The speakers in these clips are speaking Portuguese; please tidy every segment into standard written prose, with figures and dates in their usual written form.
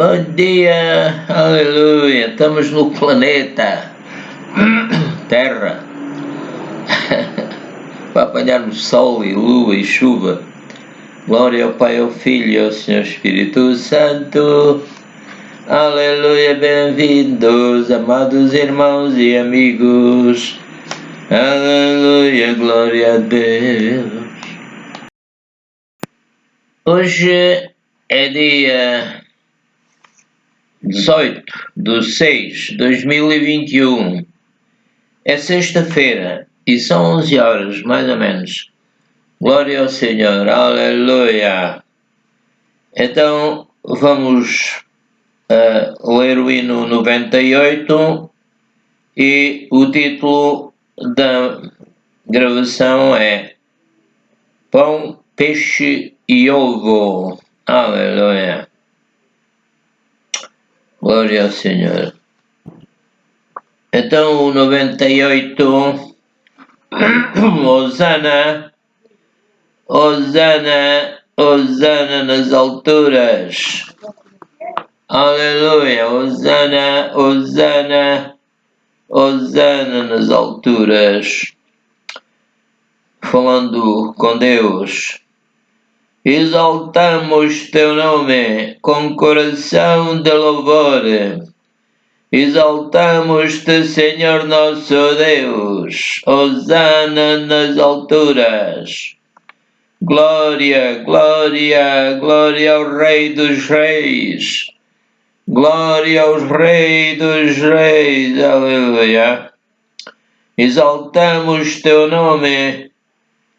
Bom dia, aleluia, estamos no planeta Terra para apanharmos sol e lua e chuva. Glória ao Pai, ao Filho e ao Senhor Espírito Santo. Aleluia, bem-vindos, amados irmãos e amigos. Aleluia, glória a Deus. Hoje é dia 18/6/2021. É sexta-feira e são 11 horas, mais ou menos. Glória ao Senhor, aleluia. Então vamos ler o hino 98 e o título da gravação é Pão, Peixe e Ovo. Aleluia. Glória ao Senhor. Então o 98, Hosana, Hosana, Hosana nas alturas. Aleluia, Hosana, Hosana, Hosana nas alturas. Falando com Deus. Exaltamos teu nome com coração de louvor. Exaltamos-te, Senhor nosso Deus. Hosana nas alturas. Glória, glória, glória ao Rei dos Reis. Glória aos Reis dos Reis. Aleluia. Exaltamos teu nome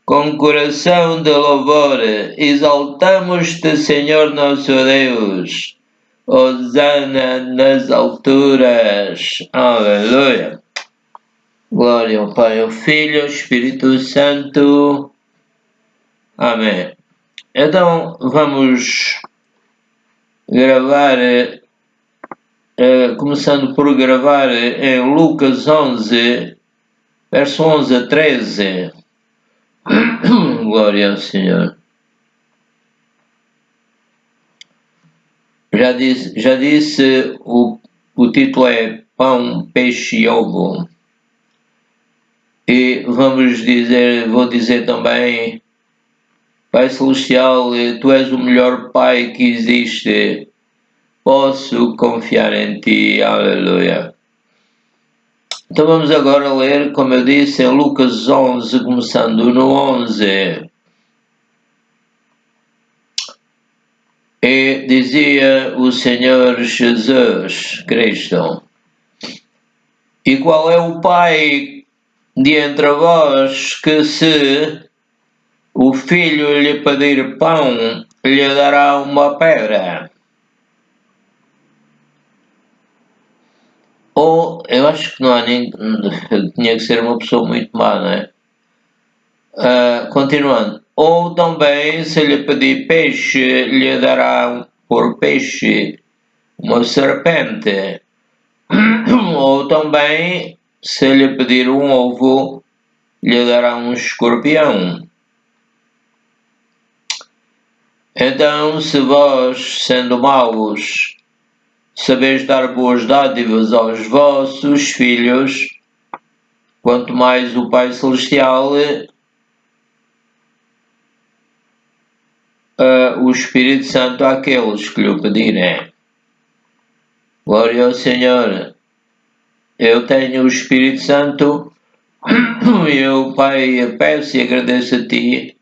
com coração de louvor. Exaltamos-te, Senhor nosso Deus. Hosana nas alturas. Aleluia. Glória ao Pai, ao Filho e ao Espírito Santo. Amém. Então vamos gravar, começando por gravar em Lucas 11, verso 11 a 13. Glória ao Senhor. Já disse, o título é Pão, Peixe e Ovo. E vou dizer também, Pai Celestial, Tu és o melhor Pai que existe. Posso confiar em Ti. Aleluia. Então vamos agora ler, como eu disse, em Lucas 11, começando no 11. E dizia o Senhor Jesus Cristo: E qual é o pai de entre vós que, se o filho lhe pedir pão, lhe dará uma pedra? Ou, eu acho que não há nem... tinha que ser uma pessoa muito má, não é? Continuando. Ou também, se lhe pedir peixe, lhe dará por peixe uma serpente. Ou também, se lhe pedir um ovo, lhe dará um escorpião. Então, se vós, sendo maus, sabeis dar boas dádivas aos vossos filhos, quanto mais o Pai Celestial o Espírito Santo àqueles que lhe pedirem. Glória ao Senhor. Eu tenho o Espírito Santo e eu, Pai, peço e agradeço a Ti,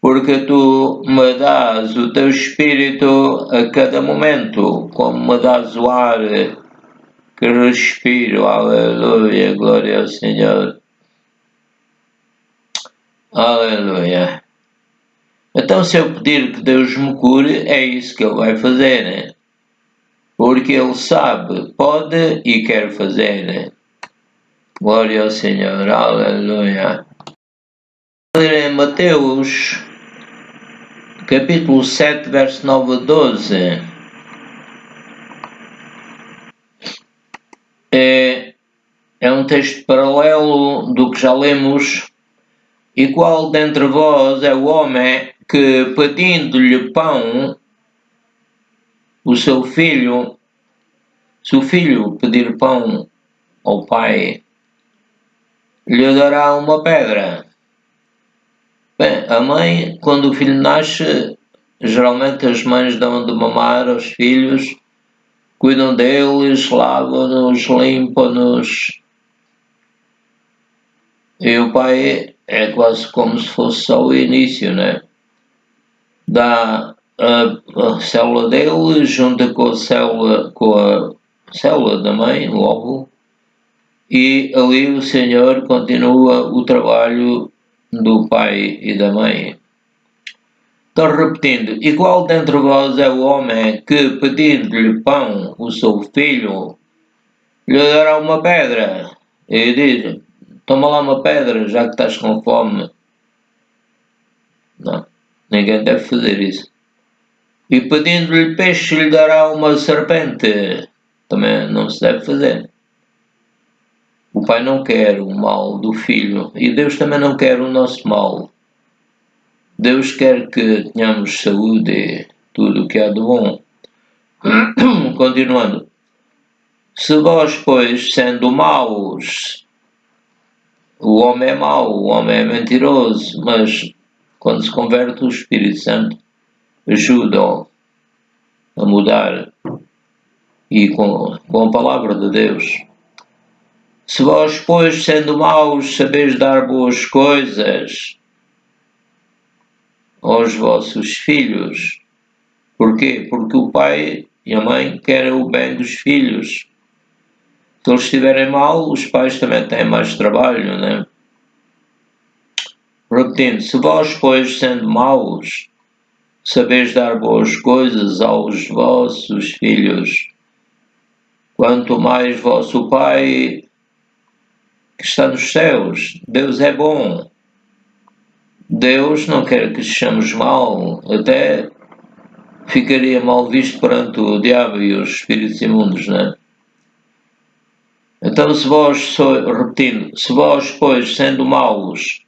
porque Tu me dás o Teu Espírito a cada momento, como me dás o ar que respiro. Aleluia, glória ao Senhor. Aleluia. Então, se eu pedir que Deus me cure, é isso que Ele vai fazer, né? Porque Ele sabe, pode e quer fazer, né? Glória ao Senhor, aleluia. Em Mateus, capítulo 7, verso 9 a 12. É um texto paralelo do que já lemos. E qual dentre vós é o homem que, pedindo-lhe pão, o seu filho, se o filho pedir pão ao pai, lhe dará uma pedra. Bem, a mãe, quando o filho nasce, geralmente as mães dão de mamar aos filhos, cuidam deles, lavam-nos, limpam-nos. E o pai é quase como se fosse só o início, né? Dá a célula dele, junta com a célula da mãe, o óvulo, e ali o Senhor continua o trabalho do pai e da mãe. Estou repetindo, e qual dentre vós é o homem que, pedindo-lhe pão, o seu filho, lhe dará uma pedra? E diz, toma lá uma pedra, já que estás com fome. Não, ninguém deve fazer isso. E pedindo-lhe peixe, lhe dará uma serpente. Também não se deve fazer. O pai não quer o mal do filho e Deus também não quer o nosso mal. Deus quer que tenhamos saúde e tudo o que há de bom. Continuando. Se vós, pois, sendo maus, o homem é mau, o homem é mentiroso, mas quando se converte o Espírito Santo ajuda a mudar e com a palavra de Deus. Se vós, pois, sendo maus, sabeis dar boas coisas aos vossos filhos. Porquê? Porque o pai e a mãe querem o bem dos filhos. Se eles estiverem mal, os pais também têm mais trabalho, né? Repetindo, se vós, pois, sendo maus, sabeis dar boas coisas aos vossos filhos, quanto mais vosso Pai que está nos céus. Deus é bom. Deus não quer que sejamos mal, até ficaria mal visto perante o diabo e os espíritos imundos, né? Então, repetindo, se vós, pois, sendo maus,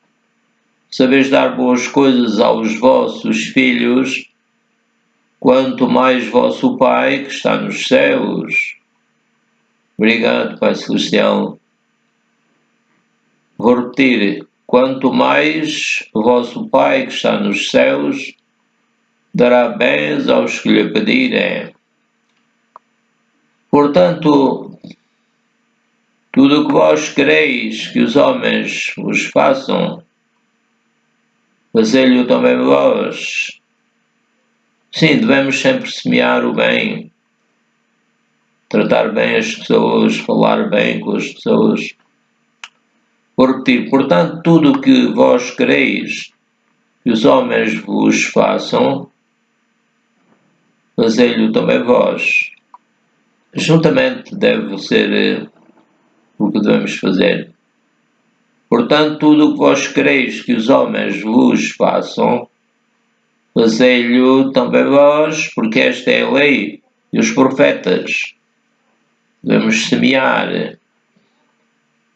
sabeis dar boas coisas aos vossos filhos, quanto mais vosso Pai que está nos céus. Obrigado, Pai Celestial. Vou repetir, quanto mais o vosso Pai que está nos céus dará bens aos que lhe pedirem. Portanto, tudo o que vós quereis que os homens vos façam, fazei-lhe também vós. Sim, devemos sempre semear o bem, tratar bem as pessoas, falar bem com as pessoas. Vou repetir, portanto, tudo o que vós quereis que os homens vos façam, fazei-lhe também vós. Juntamente deve ser o que devemos fazer. Portanto, tudo o que vós quereis que os homens vos façam, fazei-lhe também vós, porque esta é a lei e os profetas. Devemos semear,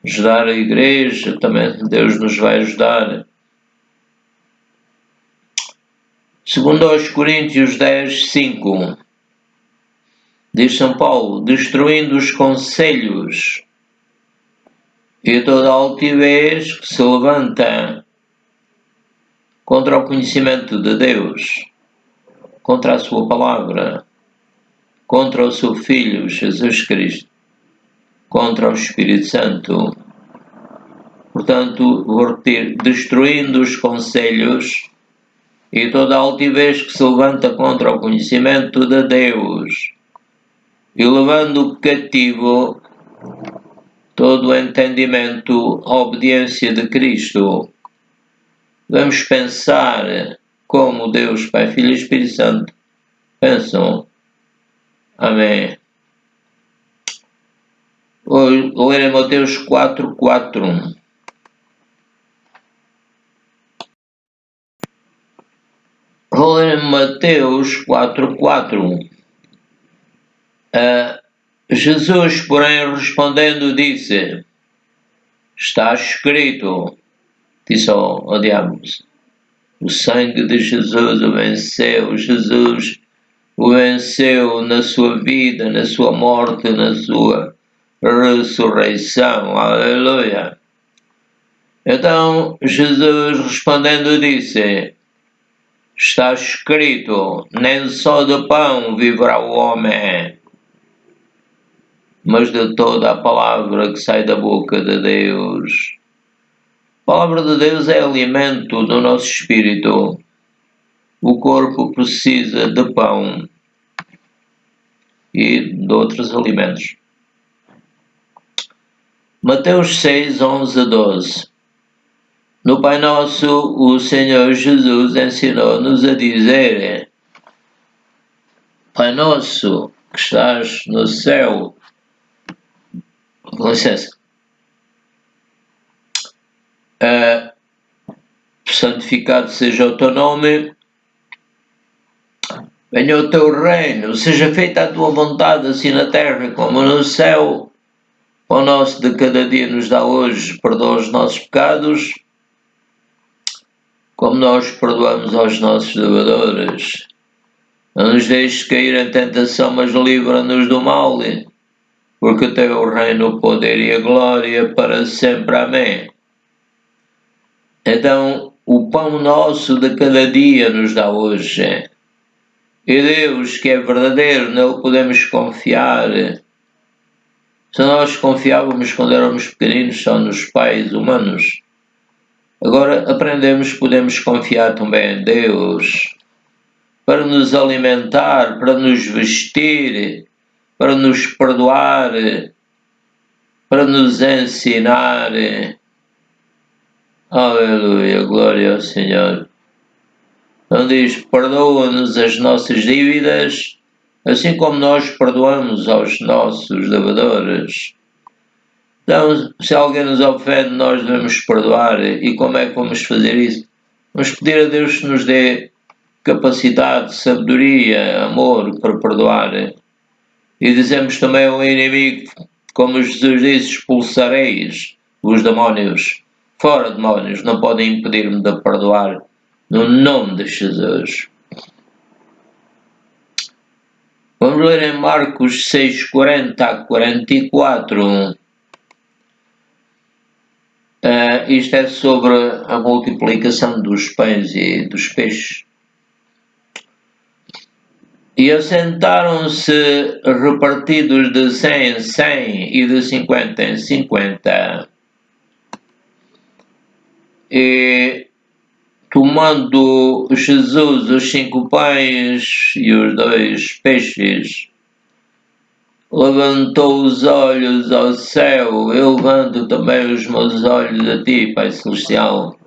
ajudar a igreja, também Deus nos vai ajudar. Segundo aos Coríntios 10, 5, diz São Paulo, destruindo os conselhos e toda a altivez que se levanta contra o conhecimento de Deus, contra a sua palavra, contra o seu Filho, Jesus Cristo, contra o Espírito Santo. Portanto, vou repetir, destruindo os conselhos e toda a altivez que se levanta contra o conhecimento de Deus, e levando cativo todo o entendimento à obediência de Cristo. Vamos pensar como Deus, Pai, Filho e Espírito Santo pensam. Amém. Vou ler em Mateus 4:4. Vou ler em Mateus 4:4. Jesus, porém, respondendo, disse: está escrito, disse ao diabo, o sangue de Jesus o venceu. Jesus o venceu na sua vida, na sua morte, na sua ressurreição. Aleluia! Então Jesus respondendo disse: está escrito, nem só de pão viverá o homem, mas de toda a palavra que sai da boca de Deus. A palavra de Deus é alimento do nosso espírito. O corpo precisa de pão e de outros alimentos. Mateus 6, 11 a 12. No Pai Nosso, o Senhor Jesus ensinou-nos a dizer: Pai Nosso, que estás no céu. Com licença. Santificado seja o teu nome. Venha o teu reino, seja feita a tua vontade, assim na terra como no céu. O nosso de cada dia nos dá hoje, perdoa os nossos pecados, como nós perdoamos aos nossos devedores. Não nos deixes cair em tentação, mas livra-nos do mal, porque teu é o reino, o poder e a glória para sempre. Amém. Então, o pão nosso de cada dia nos dá hoje. E Deus, que é verdadeiro, nele podemos confiar. Se nós confiávamos quando éramos pequeninos só nos pais humanos, agora aprendemos que podemos confiar também em Deus para nos alimentar, para nos vestir, para nos perdoar, para nos ensinar. Aleluia, glória ao Senhor. Então diz, perdoa-nos as nossas dívidas, assim como nós perdoamos aos nossos devedores. Então, se alguém nos ofende, nós devemos perdoar. E como é que vamos fazer isso? Vamos pedir a Deus que nos dê capacidade, sabedoria, amor para perdoar. E dizemos também ao inimigo, como Jesus disse, expulsareis os demónios. Fora demónios, não podem impedir-me de perdoar. No nome de Jesus. Vamos ler em Marcos 6, 40 a 44. Isto é sobre a multiplicação dos pães e dos peixes. E assentaram-se repartidos de 100 em 100 e de 50 em 50. E tomando Jesus os 5 pães e os 2 peixes, levantou os olhos ao céu. Eu levanto também os meus olhos a ti, Pai Celestial.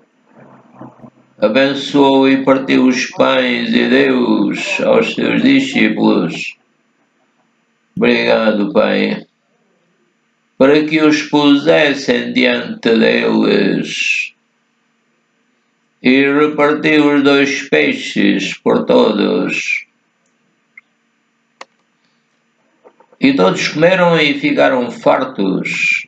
Abençoou e partiu os pães e deu-os aos seus discípulos. Obrigado, Pai, para que os pusessem diante deles. E repartiu os 2 peixes por todos. E todos comeram e ficaram fartos.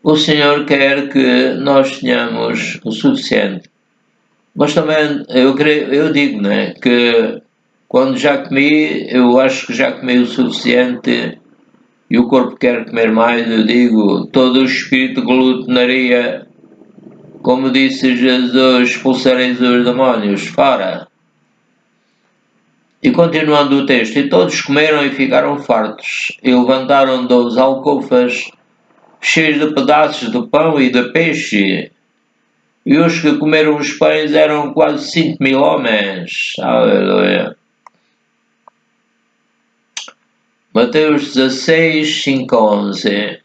O Senhor quer que nós tenhamos o suficiente. Mas também eu digo, né, que quando já comi, eu acho que já comi o suficiente e o corpo quer comer mais, eu digo, todo o espírito de glutonaria, como disse Jesus, expulsareis os demónios, fora. E continuando o texto, e todos comeram e ficaram fartos, e levantaram 12 alcofas, cheios de pedaços de pão e de peixe, e os que comeram os pães eram quase 5.000 homens. Aleluia. Mateus 16, 5 a 11.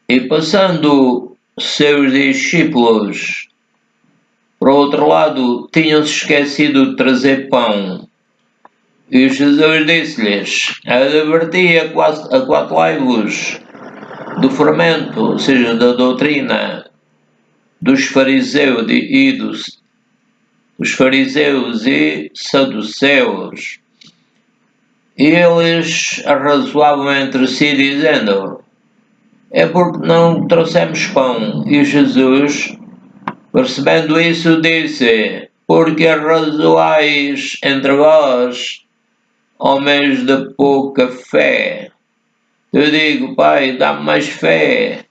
E passando seus discípulos para o outro lado, tinham-se esquecido de trazer pão. E Jesus disse-lhes, aquatlai-vos do fermento, ou seja, da doutrina dos fariseus e saduceus. E eles arrazoavam entre si, dizendo, é porque não trouxemos pão. E Jesus Percebendo isso, disse: porque arrazoais entre vós, homens de pouca fé? Eu digo: Pai, dá-me mais fé.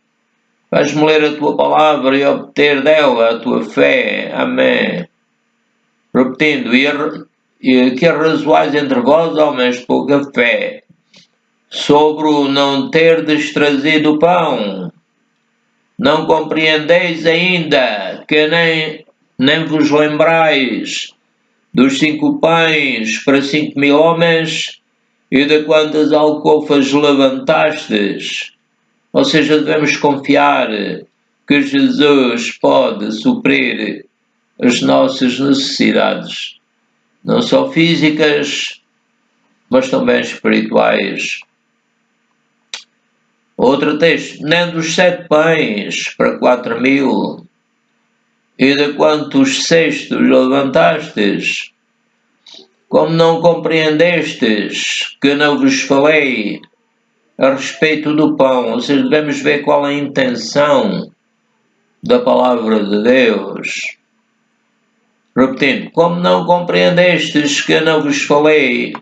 Faz-me ler a tua palavra e obter dela a tua fé. Amém. Repetindo: e que arrazoais entre vós, homens de pouca fé, sobre o não terdes trazido pão. Não compreendeis ainda que nem vos lembrais dos 5 pães para 5.000 homens e de quantas alcofas levantastes? Ou seja, devemos confiar que Jesus pode suprir as nossas necessidades, não só físicas, mas também espirituais. Outro texto: nem dos 7 pães para 4.000, e de quantos cestos levantastes? Como não compreendestes que não vos falei a respeito do pão? Ou seja, devemos ver qual é a intenção da palavra de Deus. Repetindo: como não compreendestes que não vos falei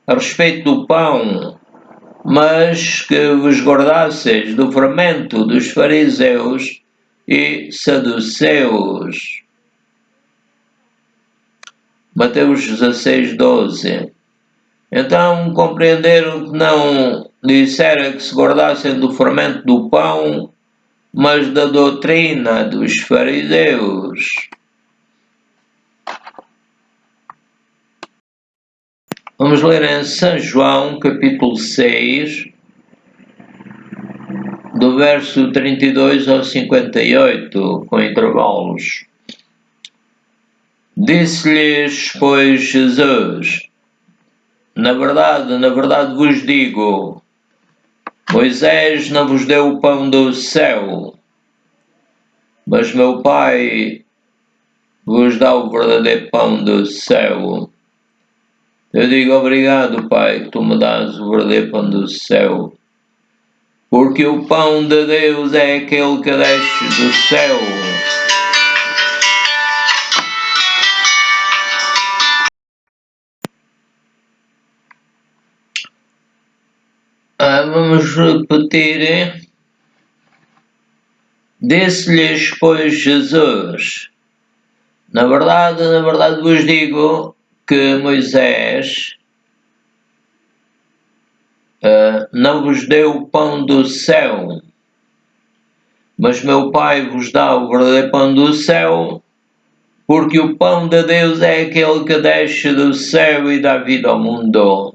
a respeito do pão, mas que vos guardasseis do fermento dos fariseus e saduceus. Mateus 16:12. Então compreenderam que não dissera que se guardassem do fermento do pão, mas da doutrina dos fariseus. Vamos ler em São João, capítulo 6, do verso 32 ao 58, com intervalos. Disse-lhes, pois, Jesus: na verdade vos digo, Moisés não vos deu o pão do céu, mas meu Pai vos dá o verdadeiro pão do céu. Eu digo: obrigado, Pai, que tu me dás o verdadeiro pão do céu, porque o pão de Deus é aquele que desce do céu. Vamos repetir. Disse-lhes, pois, Jesus: na verdade vos digo que Moisés não vos deu o pão do céu, mas meu Pai vos dá o verdadeiro pão do céu, porque o pão de Deus é aquele que desce do céu e dá vida ao mundo.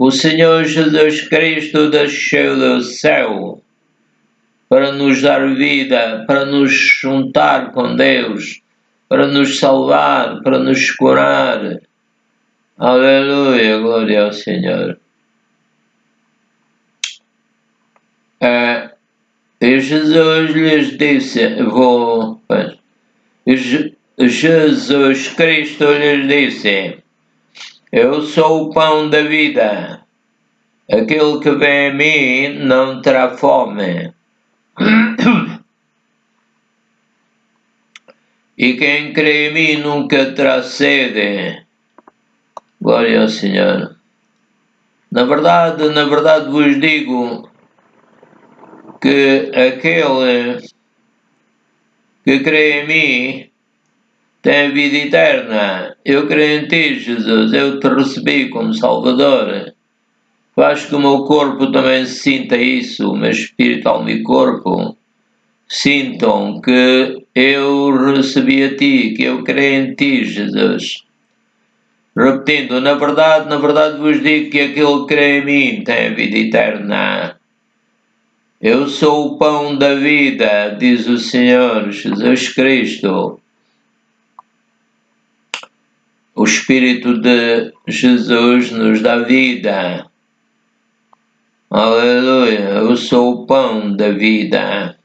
O Senhor Jesus Cristo desceu do céu para nos dar vida, para nos juntar com Deus, para nos salvar, para nos curar. Aleluia, glória ao Senhor. E Jesus lhes disse, Jesus Cristo lhes disse: eu sou o pão da vida. Aquele que vem a mim não terá fome. E quem crê em mim nunca terá sede. Glória ao Senhor. Na verdade vos digo que aquele que crê em mim tem vida eterna. Eu creio em ti, Jesus. Eu te recebi como Salvador. Faz que o meu corpo também sinta isso, o meu espírito, alma e corpo sintam que eu recebi a ti, que eu creio em ti, Jesus. Repetindo: na verdade vos digo que aquele que crê em mim tem a vida eterna. Eu sou o pão da vida, diz o Senhor Jesus Cristo. O Espírito de Jesus nos dá vida. Aleluia, eu sou o pão da vida.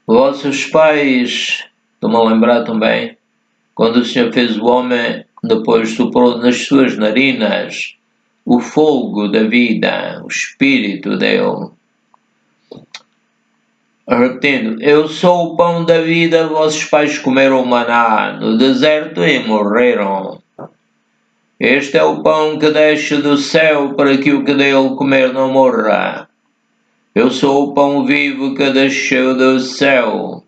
Vossos pais, estou-me a lembrar também, quando o Senhor fez o homem, depois soprou nas suas narinas o fogo da vida, o Espírito dele. Repetindo, eu sou o pão da vida, vossos pais comeram maná no deserto e morreram. Este é o pão que desce do céu para que o que dele comer não morra. Eu sou o pão vivo que desceu do céu.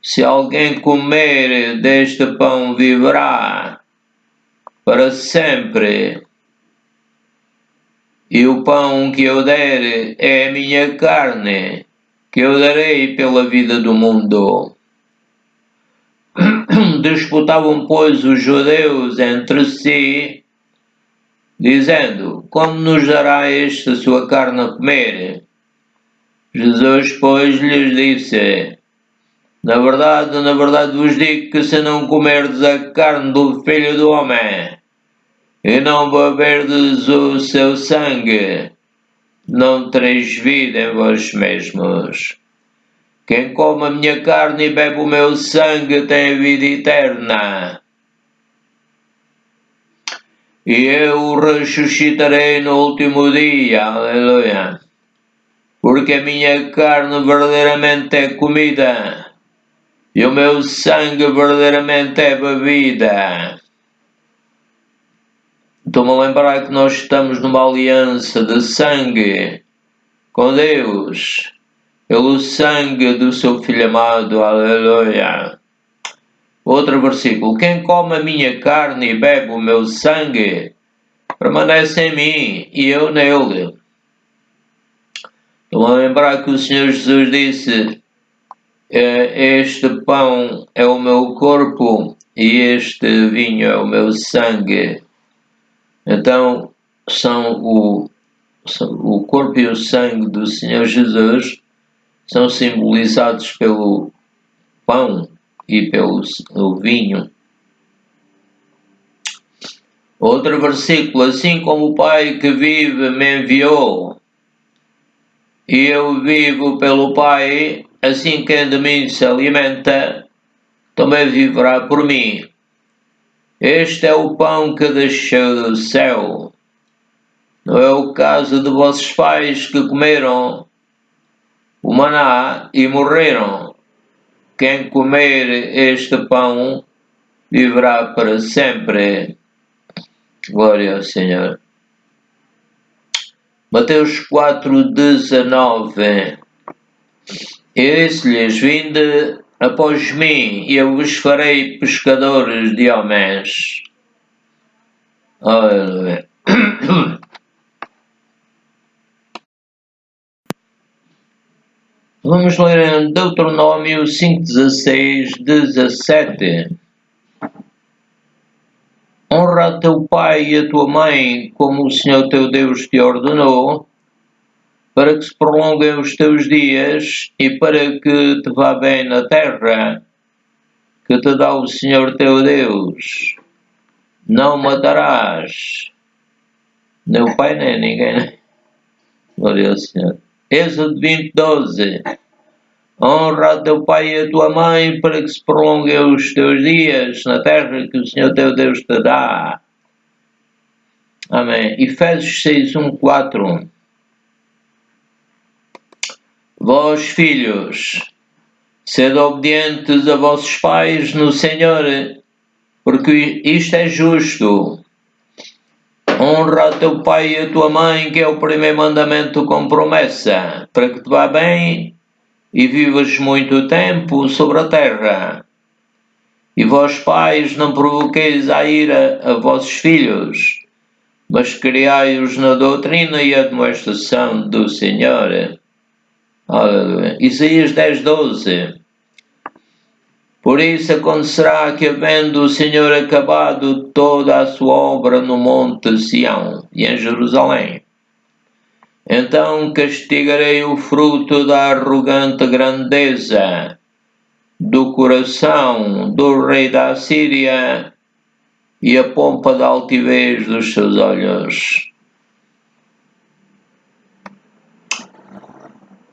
Se alguém comer deste pão viverá para sempre. E o pão que eu der é a minha carne, que eu darei pela vida do mundo. Disputavam, pois, os judeus entre si, dizendo: como nos dará este a sua carne a comer? Jesus, pois, lhes disse: na verdade vos digo que se não comerdes a carne do Filho do Homem e não beberdes o seu sangue, não tereis vida em vós mesmos. Quem come a minha carne e bebe o meu sangue tem a vida eterna. E eu o ressuscitarei no último dia. Aleluia. Porque a minha carne verdadeiramente é comida e o meu sangue verdadeiramente é bebida. Estou-me a lembrar que nós estamos numa aliança de sangue com Deus, pelo sangue do seu Filho amado, aleluia. Outro versículo, quem come a minha carne e bebe o meu sangue, permanece em mim e eu nele. Estou a lembrar que o Senhor Jesus disse, este pão é o meu corpo e este vinho é o meu sangue. Então, são o corpo e o sangue do Senhor Jesus são simbolizados pelo pão e pelo vinho. Outro versículo, assim como o Pai que vive me enviou, e eu vivo pelo Pai, assim quem de mim se alimenta, também viverá por mim. Este é o pão que desceu do céu. Não é o caso de vossos pais que comeram o maná e morreram. Quem comer este pão viverá para sempre. Glória ao Senhor. Mateus 4:19. Eu disse-lhes, vinde após mim, e eu vos farei pescadores de homens. Aleluia. Vamos ler em Deuteronômio 5:16-17. Honra a teu pai e a tua mãe, como o Senhor teu Deus te ordenou, para que se prolonguem os teus dias e para que te vá bem na terra que te dá o Senhor teu Deus. Não matarás. Nem o pai, nem ninguém. Glória ao Senhor. Êxodo 20:12. Honra a teu pai e a tua mãe para que se prolonguem os teus dias na terra que o Senhor teu Deus te dá. Amém. Efésios 6:1-4. Vós, filhos, sede obedientes a vossos pais no Senhor, porque isto é justo. Honra a teu pai e a tua mãe, que é o primeiro mandamento com promessa, para que te vá bem e vivas muito tempo sobre a terra. E vós, pais, não provoqueis a ira a vossos filhos, mas criai-os na doutrina e admoestação do Senhor. Aleluia. Isaías 10:12. Por isso acontecerá que, havendo o Senhor acabado toda a sua obra no monte Sião e em Jerusalém, então castigarei o fruto da arrogante grandeza do coração do rei da Assíria e a pompa da altivez dos seus olhos.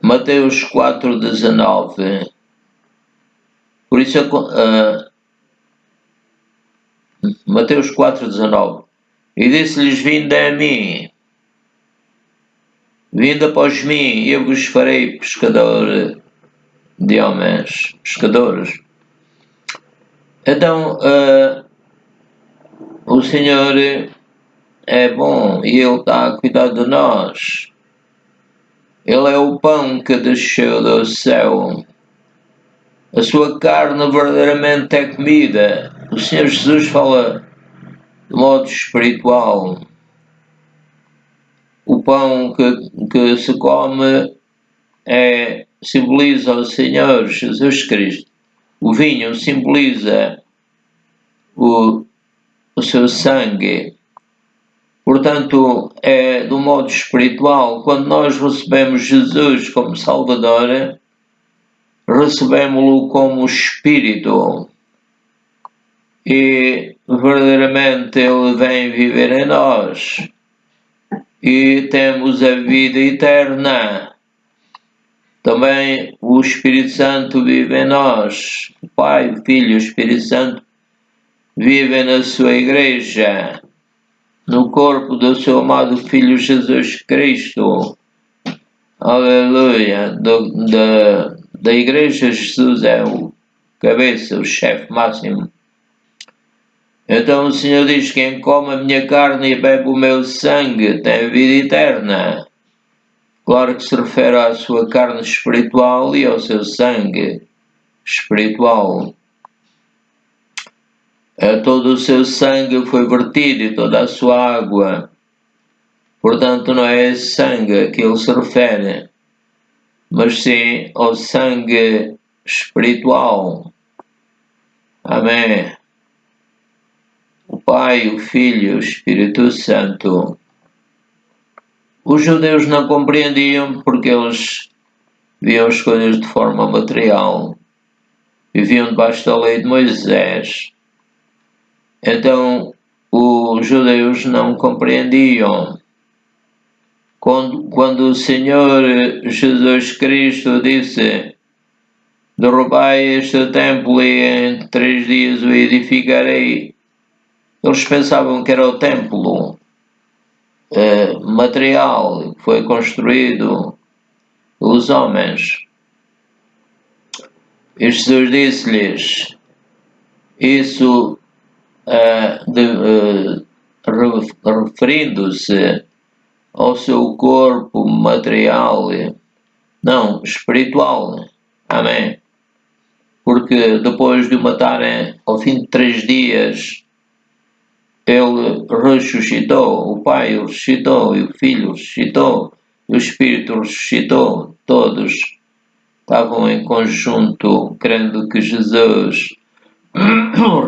Mateus 4:19. Por isso, Mateus 4:19. E disse-lhes, vinde a mim, vinde após mim, e eu vos farei pescadores de homens pescadores. Então, o Senhor é bom e Ele está a cuidar de nós. Ele é o pão que desceu do céu. A sua carne verdadeiramente é comida. O Senhor Jesus fala de modo espiritual. O pão que se come simboliza o Senhor Jesus Cristo. O vinho simboliza o seu sangue. Portanto, é do modo espiritual. Quando nós recebemos Jesus como Salvador, recebemos-lo como Espírito. E verdadeiramente Ele vem viver em nós. E temos a vida eterna. Também o Espírito Santo vive em nós. O Pai, o Filho e o Espírito Santo vivem na sua igreja, no corpo do seu amado Filho Jesus Cristo. Aleluia! Da igreja Jesus é o cabeça, o chefe máximo. Então o Senhor diz: quem come a minha carne e bebe o meu sangue tem vida eterna. Claro que se refere à sua carne espiritual e ao seu sangue espiritual. Todo o seu sangue foi vertido e toda a sua água. Portanto, não é esse sangue a que ele se refere, mas sim ao sangue espiritual. Amém. O Pai, o Filho e o Espírito Santo. Os judeus não compreendiam porque eles viam as coisas de forma material. Viviam debaixo da lei de Moisés. Então, os judeus não compreendiam. Quando o Senhor Jesus Cristo disse: derrubai este templo e em 3 dias o edificarei, eles pensavam que era o templo material que foi construído pelos homens. E Jesus disse-lhes isso referindo-se ao seu corpo material, não, espiritual. Amém. Porque depois de o matarem, ao fim de 3 dias, ele ressuscitou, o Pai ressuscitou, e o Filho ressuscitou, e o Espírito ressuscitou. Todos estavam em conjunto, crendo que Jesus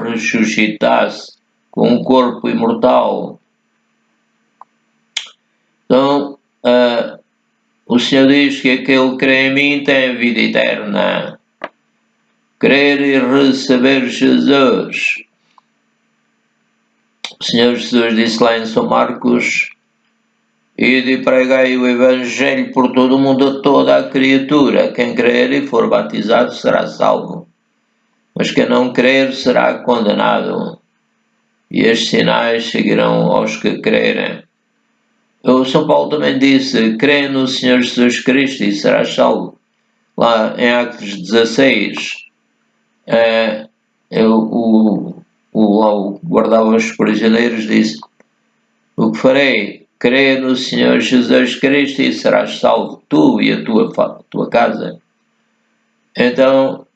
ressuscitasse com um corpo imortal. Então, o Senhor diz que aquele que crê em mim tem vida eterna. Crer e receber Jesus. O Senhor Jesus disse lá em São Marcos: ide e pregai o Evangelho por todo o mundo a toda a criatura. Quem crer e for batizado será salvo, mas quem não crer será condenado. E estes sinais seguirão aos que crerem. O São Paulo também disse: crê no Senhor Jesus Cristo e serás salvo. Lá em Atos 16, o guardava os prisioneiros disse: o que farei? Crê no Senhor Jesus Cristo e serás salvo, tu e a tua casa. Então,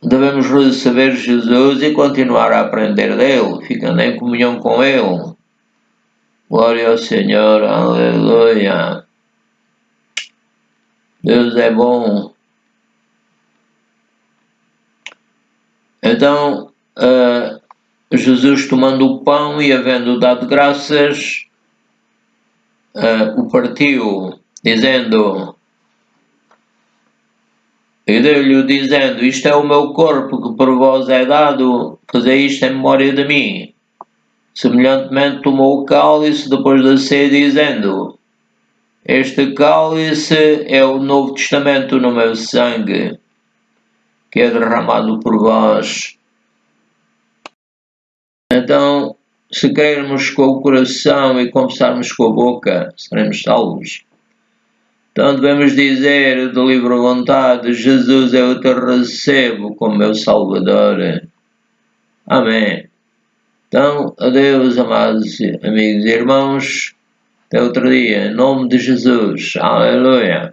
devemos receber Jesus e continuar a aprender dele, ficando em comunhão com ele. Glória ao Senhor, aleluia. Deus é bom. Então, Jesus, tomando o pão e havendo dado graças, o partiu, dizendo, e deu-lhe dizendo: isto é o meu corpo que por vós é dado, fazei isto em memória de mim. Semelhantemente tomou o cálice depois da ceia, dizendo: este cálice é o Novo Testamento no meu sangue, que é derramado por vós. Então, se crermos com o coração e confessarmos com a boca, seremos salvos. Então devemos dizer de livre vontade: Jesus, eu te recebo como meu Salvador. Amém. Então, adeus, amados amigos e irmãos. Até outro dia. Em nome de Jesus. Aleluia.